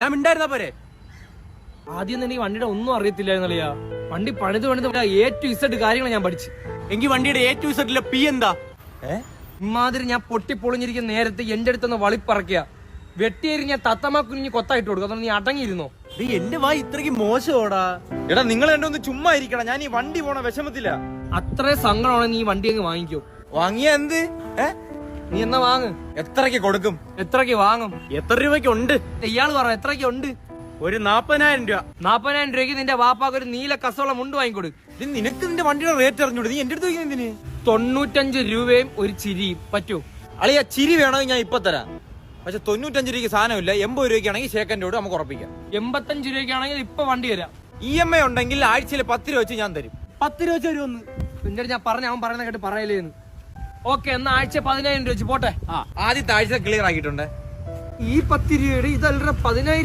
ഞാൻ മിണ്ടായിരുന്ന പോരെ. ആദ്യം തന്നെ ഈ വണ്ടിയുടെ ഒന്നും അറിയത്തില്ലായിരുന്നല്ലയാ. വണ്ടി പണിത് A to Z കാര്യങ്ങൾ ഞാൻ പഠിച്ചു. എങ്കിൽ വണ്ടിയുടെ A to Z P എന്താ? ഇമാതിരി ഞാൻ പൊട്ടിപ്പൊളിഞ്ഞിരിക്കുന്ന നേരത്തെ എന്റെ അടുത്തൊന്ന് വളിപ്പറക്കുക. വെട്ടിയെരിഞ്ഞ തത്തമ്മ കുഞ്ഞ് കൊത്തായിട്ട് കൊടുക്കും. അതൊന്നും നീ അടങ്ങിയിരുന്നോ? എന്റെ വായി ഇത്രക്ക് മോശമോടാ. എടാ നിങ്ങൾ എന്റെ ഒന്ന് ചുമ്മാ ഇരിക്കണം. ഞാൻ ഈ വണ്ടി പോണ വിഷമത്തില്ല. അത്രേ സങ്കടമാണ് നീ വണ്ടി അങ്ങ് വാങ്ങിക്കോ. വാങ്ങിയ എന്ത്? നീ എന്നാ വാങ്ങ്. എത്രക്ക് കൊടുക്കും? എത്രക്ക് വാങ്ങും? എത്ര രൂപയ്ക്ക് ഉണ്ട്? ഇയാള് പറ എത്രക്ക് ഉണ്ട്? ഒരു 40,000 രൂപ. 40,000 രൂപയ്ക്ക് നിന്റെ വാപ്പാക്ക് ഒരു നീല കസോള മുണ്ട് വാങ്ങിക്കൊടു. നിനക്ക് നിന്റെ വണ്ടിയുടെ റേറ്റ് അറിഞ്ഞൂടെ? നീ എന്റെ അടുത്ത് എന്തിന്? 95 രൂപയും ഒരു ചിരിയും പറ്റൂ? അളിയ ചിരി വേണമെങ്കിൽ ഞാൻ ഇപ്പൊ തരാം. പക്ഷെ 95 രൂപയ്ക്ക് സാധനമില്ല. 80 രൂപയ്ക്കാണെങ്കിൽ ഷേക്കൻഡോട് നമുക്ക് ഉറപ്പിക്കാം. 85 രൂപയ്ക്കാണെങ്കിൽ ഇപ്പൊ വണ്ടി തരാം. EMI ഉണ്ടെങ്കിൽ ആഴ്ചയിൽ 10 രൂപ വെച്ച് ഞാൻ തരും. 10 രൂപ വെച്ച് വരുമെന്ന് നിന്റെ ഞാൻ പറഞ്ഞ അവൻ പറയുന്ന കേട്ട് പറയലേന്ന്. ഓക്കെ എന്നാ ആഴ്ച 10,000 രൂപ വെച്ച് പോട്ടെ. ആദ്യത്തെ ആഴ്ച ക്ലിയർ ആക്കിയിട്ടുണ്ട്. ഈ 10 രൂപയുടെ ഇതല്ല 10,000.